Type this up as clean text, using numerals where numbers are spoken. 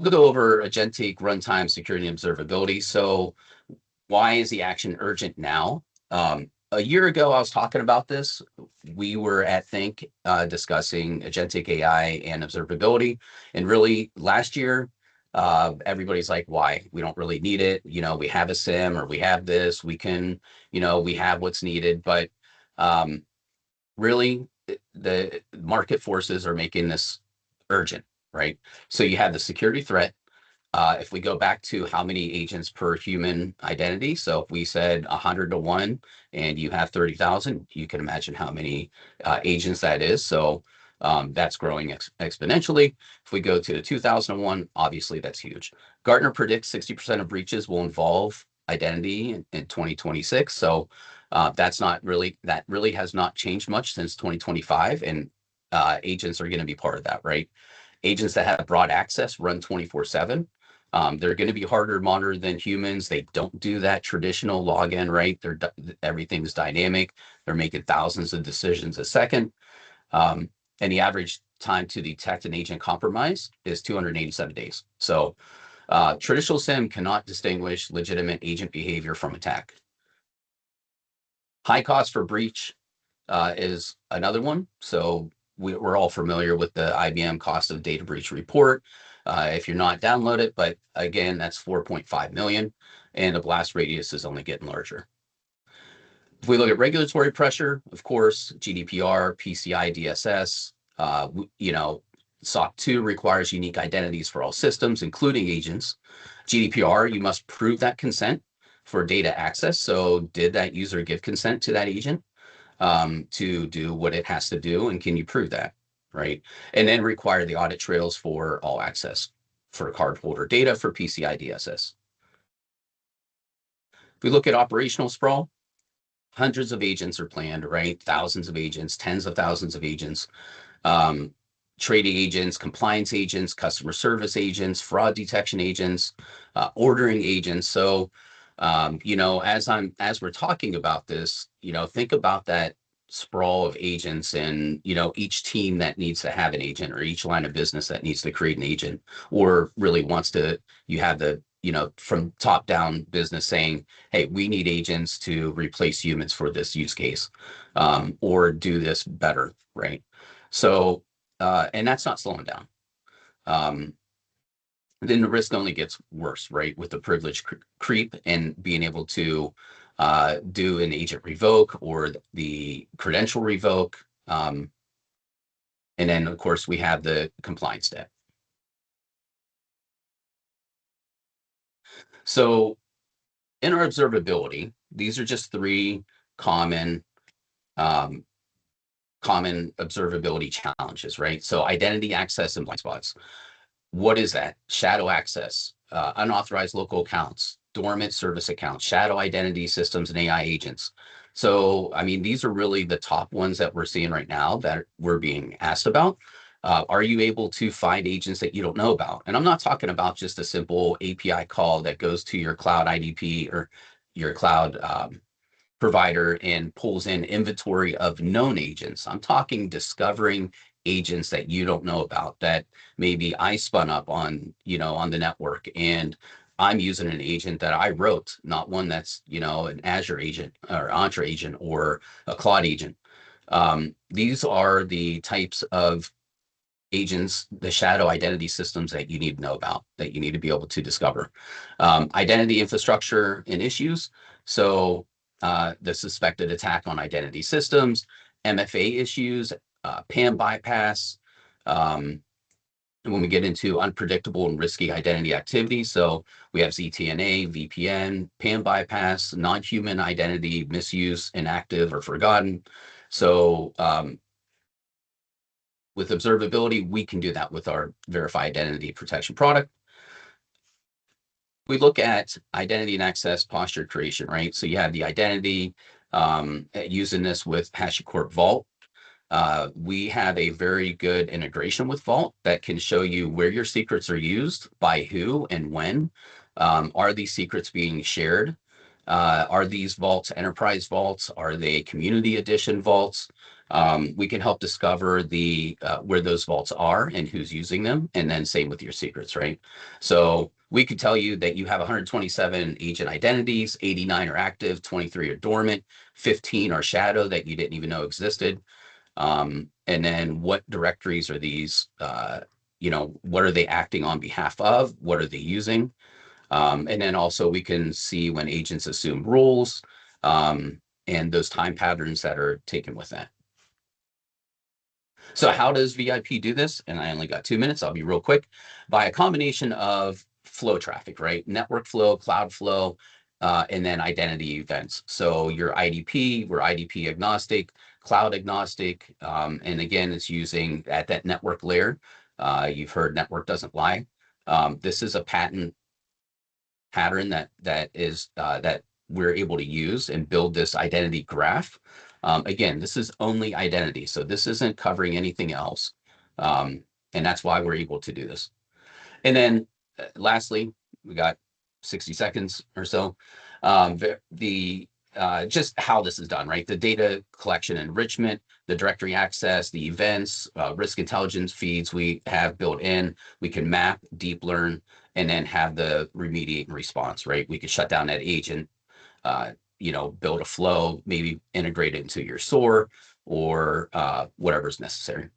We'll go over Agentic, Runtime, Security, and Observability. So why is the action urgent now? A year ago, I was talking about this. We were at Think discussing Agentic AI and observability. And really, last year, everybody's like, why? We don't really need it. We have a SIM or we have this. We can, we have what's needed. But really, the market forces are making this urgent, right? So you have the security threat. If we go back to how many agents per human identity, so if we said 100 to 1 and you have 30,000, you can imagine how many agents that is. So that's growing exponentially. If we go to the 2001, obviously that's huge. Gartner predicts 60% of breaches will involve identity in 2026. So that really has not changed much since 2025. And agents are going to be part of that, right? Agents that have broad access run 24/7. They're going to be harder to monitor than humans. They don't do that traditional login, right? Everything's dynamic. They're making thousands of decisions a second. And the average time to detect an agent compromise is 287 days. So traditional SIM cannot distinguish legitimate agent behavior from attack. High cost for breach is another one. So we're all familiar with the IBM cost of data breach report. If you're not, download it. But again, that's 4.5 million, and the blast radius is only getting larger. If we look at regulatory pressure, of course, GDPR, PCI DSS, SOC 2 requires unique identities for all systems, including agents. GDPR, you must prove that consent for data access. So did that user give consent to that agent to do what it has to do? And can you prove that, right? And then require the audit trails for all access, for cardholder data, for PCI DSS. If we look at operational sprawl, hundreds of agents are planned, right? Thousands of agents, tens of thousands of agents, trading agents, compliance agents, customer service agents, fraud detection agents, ordering agents. So, as we're talking about this, think about that sprawl of agents and, each team that needs to have an agent, or each line of business that needs to create an agent, or really wants to, you have the, from top down business saying, hey, we need agents to replace humans for this use case, or do this better, right? So, and that's not slowing down. Then the risk only gets worse, right? With the privilege creep and being able to do an agent revoke or the credential revoke. And then, of course, we have the compliance debt. So in our observability, these are just three common observability challenges, right? So identity, access, and blind spots. What is that? Shadow access, unauthorized local accounts, dormant service accounts, shadow identity systems, and AI agents. So, I mean, these are really the top ones that we're seeing right now that we're being asked about. Are you able to find agents that you don't know about? And I'm not talking about just a simple API call that goes to your cloud IDP or your cloud provider and pulls in inventory of known agents. I'm talking discovering agents that you don't know about, that maybe I spun up on, on the network, and I'm using an agent that I wrote, not one that's, an Azure agent or Entra agent or a Claude agent. These are the types of agents, the shadow identity systems that you need to know about, that you need to be able to discover. Identity infrastructure and issues. So the suspected attack on identity systems, MFA issues, PAM bypass, and when we get into unpredictable and risky identity activity. So we have ZTNA, VPN, PAM bypass, non-human identity misuse, inactive or forgotten. So with observability, we can do that with our Verify Identity Protection product. We look at identity and access posture creation, right? So you have the identity, using this with HashiCorp Vault. We have a very good integration with Vault that can show you where your secrets are used, by who and when. Are these secrets being shared? Are these vaults enterprise vaults? Are they community edition vaults? We can help discover the where those vaults are and who's using them, and then same with your secrets, right? So we could tell you that you have 127 agent identities, 89 are active, 23 are dormant, 15 are shadow that you didn't even know existed. And then what directories are these? What are they acting on behalf of? What are they using? And then also we can see when agents assume roles and those time patterns that are taken with that. So how does VIP do this? And I only got 2 minutes. I'll be real quick. By a combination of flow traffic, right? Network flow, cloud flow, and then identity events. So your IDP, we're IDP agnostic, cloud agnostic. And again, it's using at that network layer. You've heard network doesn't lie. This is a pattern that we're able to use and build this identity graph. Again, this is only identity, so this isn't covering anything else. And that's why we're able to do this. And then lastly, we got 60 seconds or so. Just how this is done, right? The data collection enrichment, the directory access, the events, risk intelligence feeds we have built in. We can map, deep learn, and then have the remediate and response, right? We could shut down that agent, build a flow, maybe integrate it into your SOAR or whatever is necessary.